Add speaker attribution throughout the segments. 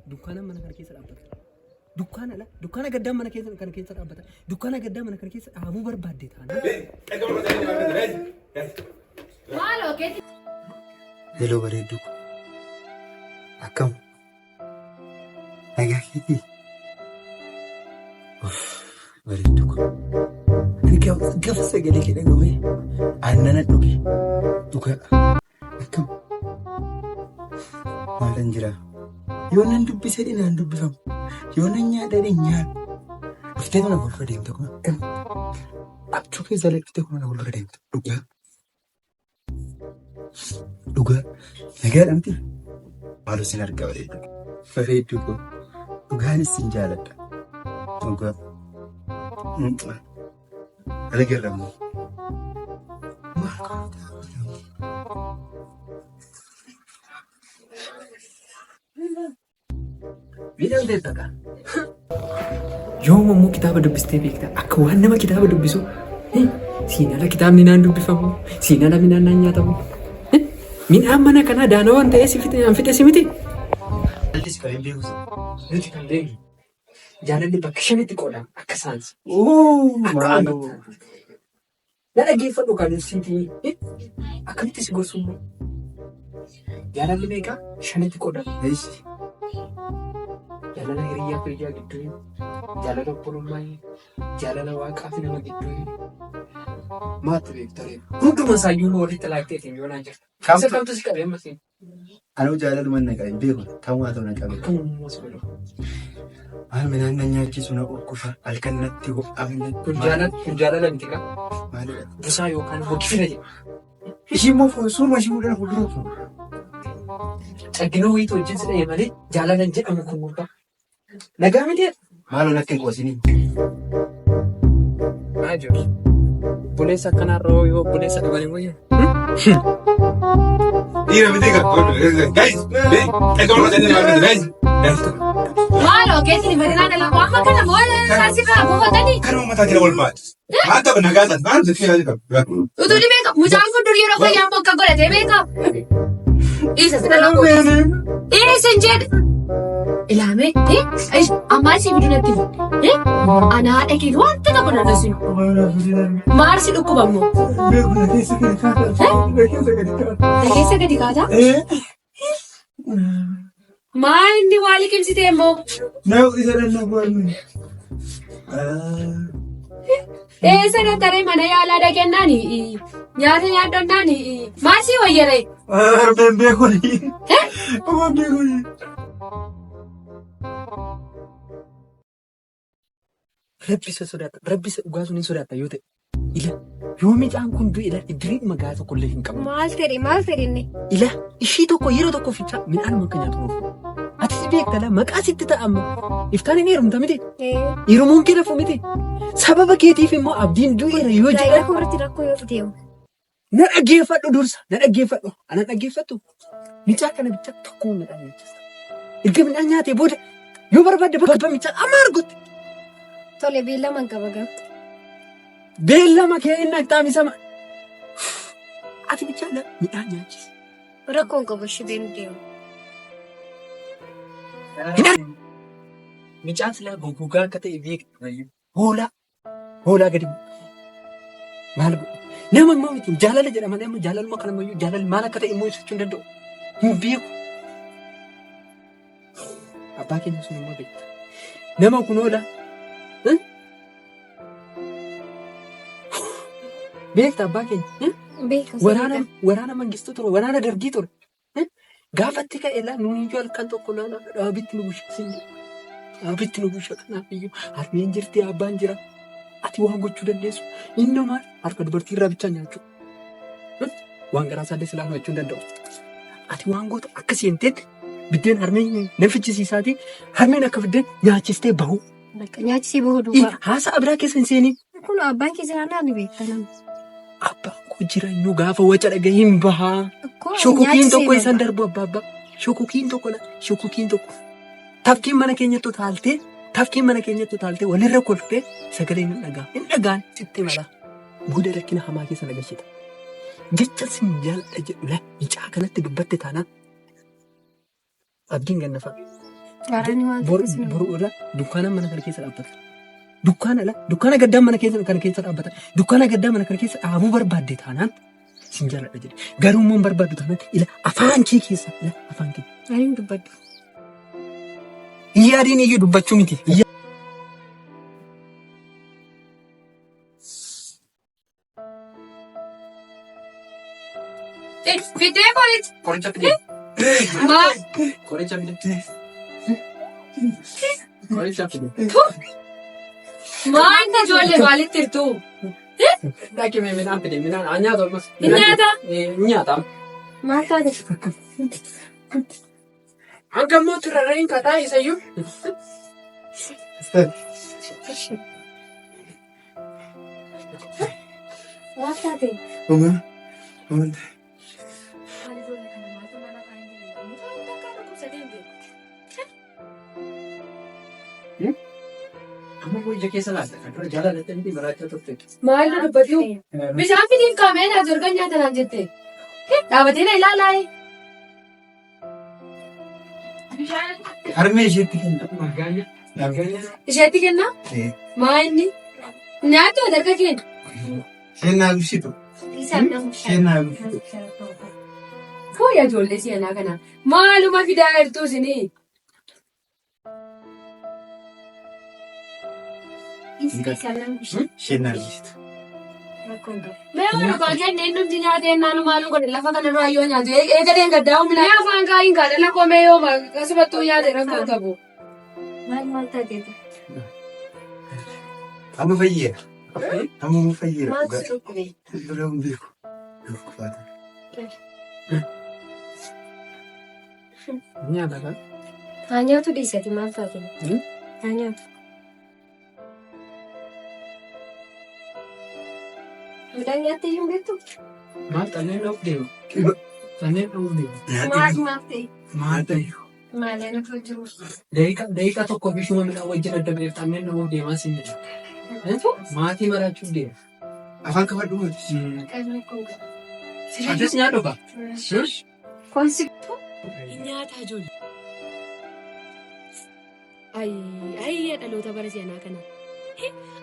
Speaker 1: Dukkana mana kana keessa dhaabbata. Dukkana gaddaa mana keessa dhaabbata. Dukkana gaddaa mana kana keessa dhaabuu barbaadde taana.
Speaker 2: Hello bareedduu. Akkam? Nagaa keetii? Bareedduu. Ani gaafa sagalee kee dhagahee aannan dhuge. Dhugaa. Akkam? Maalan jira? Yoo nan dubbise dinaan dubbifamu. Yoo nan nyaadha din nyaadhu. Dhuftee mana fuuldura deemte kuma. Abjuu keessa dhuftee mana fuuldura deemte. Dhugaa. Dhugaa. Nagaadhamti. Maaloo sin argaa bareedduu. Bareedduu kun. Dhugaanis sin jaaladha. Dhugaa. Ala garramu.
Speaker 1: Bilang dia tak. Yo mau kita berdubis TV kita. Aku wan nama kita berdubis. Sini ada kita minan dubbifamu. Sini ada minan nanya tamu. Min mana kana danawan teh si fitnya amfite simiti.
Speaker 2: Altis kalian bius.
Speaker 1: Nanti kan deh. Jangan dibakishan itu kolam. Akasans.
Speaker 2: Mano.
Speaker 1: Nada gifa do kan sini. Akan itu si gosumu. Jangan lebih shaniti kolam.
Speaker 2: Eish.
Speaker 1: Jalana hiriyaa firiyaa gidduu, jalana obbolommaayi, jalana waaqaa fi nama gidduu. Maatti beektaree. Hunduma isaayyuu walitti laaqxeetiin yoo naan jirta. Isa kamtu si qabee ammasii.
Speaker 2: Anuu jaalaluma na qabe beeku ta'uu haa ta'u na qabe.
Speaker 1: Kunuunsi godhu.
Speaker 2: Maal midhaan na nyaachisu na qurqufa halkan natti ho'amne.
Speaker 1: Kun jaalala miti kaa?
Speaker 2: Maalidha?
Speaker 1: Busaa yookaan hoggifina jedha.
Speaker 2: Ishii immoo suuruma ishii fuudhana fuuldura fuudhu.
Speaker 1: Caggina wayiitu wajjin si dha'e malee jaalalan jedhamu kun gubbaa. Nagaa miti.
Speaker 2: Maaloo natti hin qoosinii.
Speaker 1: Maa jiru? Buleessa akkanarra yoo buleessa dabalee wayyaa.
Speaker 3: Iya miti kan. Guys, egaa guys.
Speaker 4: Maaloo keessi bareedina dhala amma kana moola saasifaa buufatanii.
Speaker 3: Kan uummata jira wal baatu. Haata nagaatan maal jechuun yaadu qabu.
Speaker 4: Utuu ni beekamu mucaan kun durii yeroo fayyaa akka godhatee beekamu. Isa dhala qofa. Isin jedhe. Ilaame ammaa si biduu natti ana haadha kee wanta tokko na dhasin. Maarsi dhukkubamu. Keessa gadi kaataa? Maa inni waa liqimsitee immoo? Eessa dattaree mana yaalaa dhaqennaani nyaata nyaadhannaani maarsi wayyaree?
Speaker 2: Beekuni.
Speaker 1: Rabbisa sodaata. Rabbisa dhugaa sun hin sodaata yoo ta'e. Ila yoo midhaan kun du'e ila idiriin magaa tokko illee hin qabu.
Speaker 4: Maal fedhe inni?
Speaker 1: Ila ishii tokko yeroo tokko fichaa midhaan akka nyaatu oofu. Ati si beektala maqaa sitti ta'amma. Iftaan hin heerumta miti. Heerumuun kee rafu miti. Sababa keetiif immoo abdiin du'eera yoo jedhan.
Speaker 4: Daa'ima rakkoo yoo fideemu.
Speaker 1: Na dhaggeeffadhu dursa. Na dhaggeeffadhu. Ana dhaggeeffattu. Michaa kana bicha tokko midhaan nyaachisa. Erga midhaan nyaatee booda yoo barbaadde bakka michaa amma argutti.
Speaker 4: Tole beellama hin qaba gaa.
Speaker 1: Beellama kee inni akkaamisama. Ati bicha midhaan nyaachisa.
Speaker 4: Rakkoo hin qabu ishee beenu deemu.
Speaker 1: Michaan silaa gogaa akka ta'e beektu. Hoolaa gadi. Maal nama immoo miti jaalala jedhama nama jaalaluma kana immoo jaalala maal akka ta'e immoo ibsachuu hin danda'u. Hin beeku. Abbaa keenya sun immoo beekta. Nama kun hoolaa. Beekta abbaa keenya. Waraana mangistuu ture. Waraana dargii ture. Gaafatti ka'eelaa nuyi iyyuu halkan tokko dhaabitti nu busheessin. Dhaabitti nu bushe kanaaf iyyuu harmeen jirti abbaan jira. Ati waan gochuu dandeessu. Inni maal harka dubartii irraa bichaa nyaachuu. Waan garaa isaallee silaa hubachuu hin danda'u. Ati waan gootu akka seenteetti biddeen harmeen na fichisiisaatii harmeen akka biddeen nyaachistee bahu.
Speaker 4: Nyaachisee bahuu duuba.
Speaker 1: Haasa'a biraa keessa hin seeniin.
Speaker 4: Kun abbaan kee jiraannaa ni beekta nama.
Speaker 1: Abbaan koo jira inni gaafa waca dhagahee hin bahaa. Shokokiin tokko isaan darbu abbaa. Shukukiin tokko tafkiin mana keenyatti utaaltee walirra kolfee sagalee hin dhagaan sitti mala. Booda rakkina hamaa keessa nagashita. Jecha sin jaalladha jedhu mucaa kanatti dubbatte taanaan abdiin gannafa. Boru irra dukkaana mana kana keessa dhaabbata. Dukkaana gaddaa mana kana keessa dhaabbata. Dukkaana gaddaa mana kana keessa dhaabuu barbaadde taanaan sin jaalladha jedhe. Garuu immoo barbaaddu taanaan afaan kee keessa afaan kee.
Speaker 4: Ani dubbadhu.
Speaker 1: Yaadiin iyyuu dubbachuu miti.
Speaker 4: Fidee qoricha.
Speaker 1: Qoricha fidee.
Speaker 4: Maal?
Speaker 1: Qoricha fidee. Qoricha fidee.
Speaker 4: Maal ijoollee maalitti hirtuu?
Speaker 1: Dhaqi midhaan fidee midhaan nyaata olmas.
Speaker 4: Nyaata?
Speaker 1: Nyaata.
Speaker 4: Maal taate?
Speaker 1: Hanga mootu rarra'in kataa isayyuu.
Speaker 4: Maal taate?
Speaker 1: Amma ija keessa laata kan dura jaalalattee miti maraachaa turte.
Speaker 4: Maal dubbatu? Bishaan fidiin kaamee nyaata erga nyaata naan jette. Dhaabatee na ilaalaa.
Speaker 2: Harmee isheetti kenna.
Speaker 4: Isheetti kenna? Maa inni? Nyaata erga kenna.
Speaker 2: Isheen naa ibsitu. Isheen naa ibsitu.
Speaker 4: Fooyya ijoollee seenaa kana. Maaluma fidaa jirtu isinii?
Speaker 2: Isheen naa ibsitu.
Speaker 4: Mee waan baay'een eenyutti nyaatee naannoo maaluu godhe lafa kanarraa yoo nyaatu eegaleen gaddaa humna. Mee afaan kaa'iin gaadhala komee yoo akkasumattuu nyaate rakkoo qabu. Maal taateeti?
Speaker 2: Amma fayyeera. Amma fayyeera.
Speaker 4: Maal si dhukkube?
Speaker 2: Dura hin beeku.
Speaker 1: Nyaata kan?
Speaker 4: Haa nyaatu dhiisati maal taate? Haa nyaatu. Midhaan nyaattee hin beektu?
Speaker 1: Maal tanneen dha'uuf deema? Tanneen dha'uuf deema.
Speaker 4: Maal ta'e?
Speaker 2: Maal ta'e?
Speaker 4: Maaleen akka jiru.
Speaker 1: Daqiiqaa tokko bishuma midhaan wajjin adda ba'eef tanneen dha'uuf deemaa siin jedha. Maatii maraachuuf deema.
Speaker 2: Afaan qabadhu mati.
Speaker 1: Addas nyaadhu ba'a.
Speaker 4: Konsi.
Speaker 5: Nyaata ijoollee. Ayyaa dhaloota bara seenaa kana.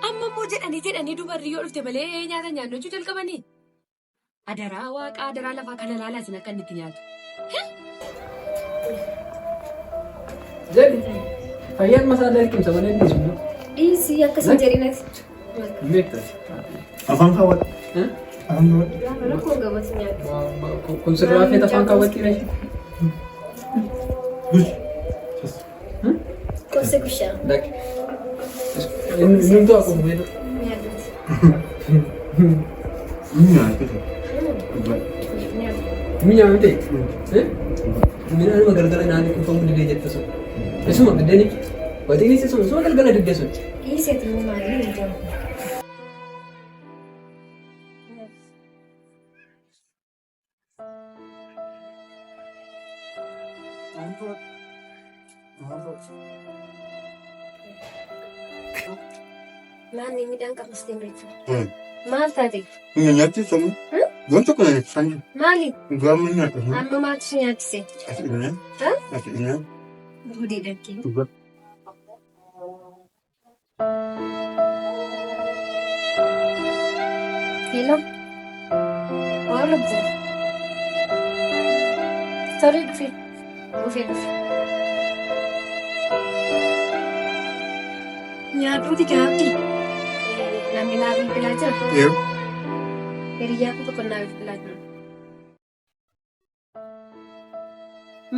Speaker 5: Amma immoo jedhanii dubarri yoo dhufte malee nyaata nyaannachuu jalqabanii. Adaraa waaqaa adaraa lafaa kana laalaa isin akka inni itti nyaatu.
Speaker 1: Jadi fayyaan masaa dalqimsa malee dhiisu.
Speaker 4: Dhiisii akkasii jedhinati.
Speaker 1: Beektas.
Speaker 2: Afaan kaawwadhu. Afaan kaawwadhu.
Speaker 4: Rakkoo gamas nyaatu.
Speaker 1: Kun sirraa feet afaan kaawwattii reeshi.
Speaker 4: Kosse gushaa.
Speaker 1: Daki. Inni akkuma meedha. Inni nyaamte. Midhaan gargara naannoo kuufamuu didee jette sun. Isuma biddeen waxiinis isuma galgala didde sun.
Speaker 4: Dhiiseeti maaliin hin jiru. Naanni midhaan qabastee beektu. Maal taate?
Speaker 2: Nyaatti sammuu. Wanta kana nyaachisanii.
Speaker 4: Maali?
Speaker 2: Gaamu nyaata.
Speaker 4: Amma maaltu si nyaachise?
Speaker 2: Ati dhiyaan. Ati dhiyaan.
Speaker 4: Budii dhaggee. Hello? Waan lubbuun? Tolee dhufee. Nyaatuuti gaabdi. Namni naa bilbilaa jira.
Speaker 2: Yoo.
Speaker 4: Hiriyaa kutu kun naa bilbilaa jira.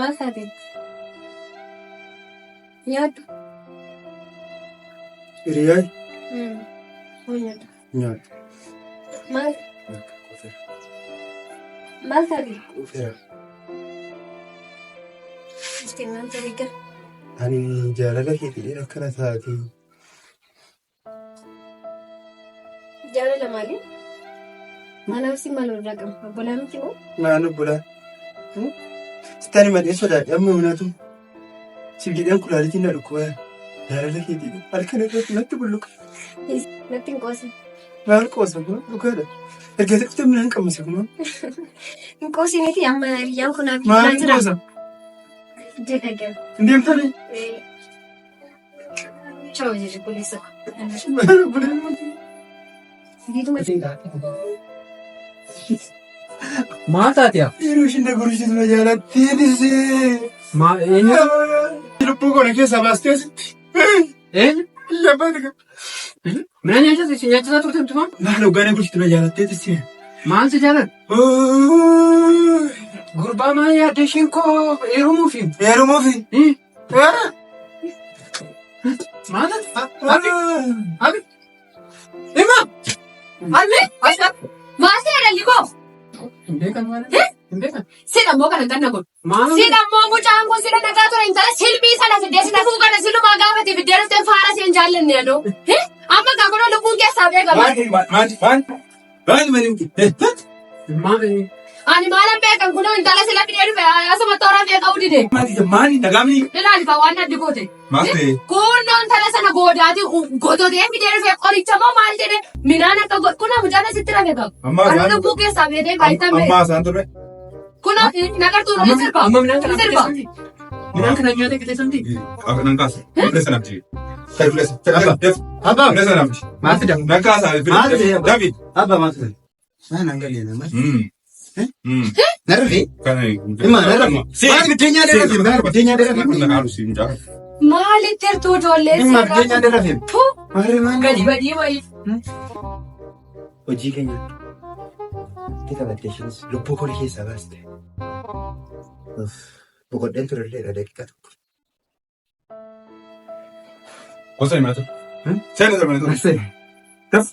Speaker 4: Maal taatee? Nyaaddu.
Speaker 2: Hiriyaa.
Speaker 4: Nyaaddu.
Speaker 2: Nyaata.
Speaker 4: Maal? Maal taatee?
Speaker 2: Kufeera.
Speaker 4: Ishteen maal ta'ee gara?
Speaker 2: Ani jaalala keetii akkana taatee.
Speaker 4: Jaalala maali? Manaaf si maal irraa qabu? Obbolaa miti moo?
Speaker 2: Naan obbolaa. Sitani malee sodaadha amma hunatu. Sibiidhaan kulaalitiin na dhukkuba. Jaalala keetii halkan irratti natti bulluqa.
Speaker 4: Natti hin qoosin.
Speaker 2: Maal qoosa kun dhugaadha. Erga tokko midhaan qammase kun.
Speaker 4: Hin qoosiniti amma hiriyyaan kun
Speaker 2: Maal qoosa?
Speaker 4: jedhagan.
Speaker 2: Hin deemtanii?
Speaker 4: Ciao jirri kuleessa.
Speaker 2: Maal bulee?
Speaker 1: Maal taatee?
Speaker 2: Yeroo isheen na gorsitu na jaalattee disee.
Speaker 1: Eenyu?
Speaker 2: Lubbuu kana keessaa baastee asitti.
Speaker 1: Eenyu?
Speaker 2: Labbaa dhagaa.
Speaker 1: Midhaan nyaachisaa turte mitumaa?
Speaker 2: Maal hogganaa gorsitu na jaalattee disee.
Speaker 1: Maal si jaalladha? Gurbaa maal yaadde isheen koo heerumuufi?
Speaker 2: Heerumuufi?
Speaker 1: Maal? Abi? Hima?
Speaker 4: Alme? Maal ta'e dhalli koo?
Speaker 1: Hin beekan maal? Hin beekan.
Speaker 4: Sidha immoo kana ganna kun.
Speaker 1: Maal?
Speaker 4: Sidha immoo mucaan kun sidha nagaa ture intala silbii sana fiddee sidha kuu kana silumaa gaafate fiddee dhuftee faara seen jaallanne adoo. Amma gaa kun lubbuun keessaa beekama.
Speaker 2: Maali?
Speaker 4: Ani maalan beekan kun intala sila fiddee dhufe asuma tooraan beeka udide.
Speaker 2: Maali? Nagaamni?
Speaker 4: Ilaali ka waan addi goote.
Speaker 3: Maastee.
Speaker 4: Kunnoon intala sana goodaati gototee fiddee dhufe qoricha moo maal jedhe minaan akka kunoo mucaan asitti rafe qabu. Ani lubbuu keessaa beekee baay'atan beeka.
Speaker 3: Ammaa isaan turre.
Speaker 4: Kunoo nagartuu nama sirba.
Speaker 1: Amma midhaan kana
Speaker 4: Sirba.
Speaker 1: midhaan kana nyaatee qixeessamti?
Speaker 3: Nan kaasa. Fileessa namti. Kan fileessa.
Speaker 2: Abbaa.
Speaker 3: Fileessa namti.
Speaker 2: Maati dha?
Speaker 3: Nan kaasa. David.
Speaker 2: Abbaa maati dha? Maan hangalee nama. Narree?
Speaker 3: Kana.
Speaker 2: Hima narree? Maal biddeenyaa dheerafee? Maal biddeenyaa dheerafee?
Speaker 3: Kan naqaalu si mucaa.
Speaker 4: Maalitti hirtuu ijoollee
Speaker 2: Hima biddeenyaa dheerafee? Maarree maal?
Speaker 4: Gadi badii wayii.
Speaker 2: Hojii keenya. Kita baddeeshinis lubbuu koo keessaa baaste. Boqodeen turelleedha daqiiqa tokko.
Speaker 3: Gosa himatu. Seena darbanii ture.
Speaker 2: Asee.
Speaker 3: Daf.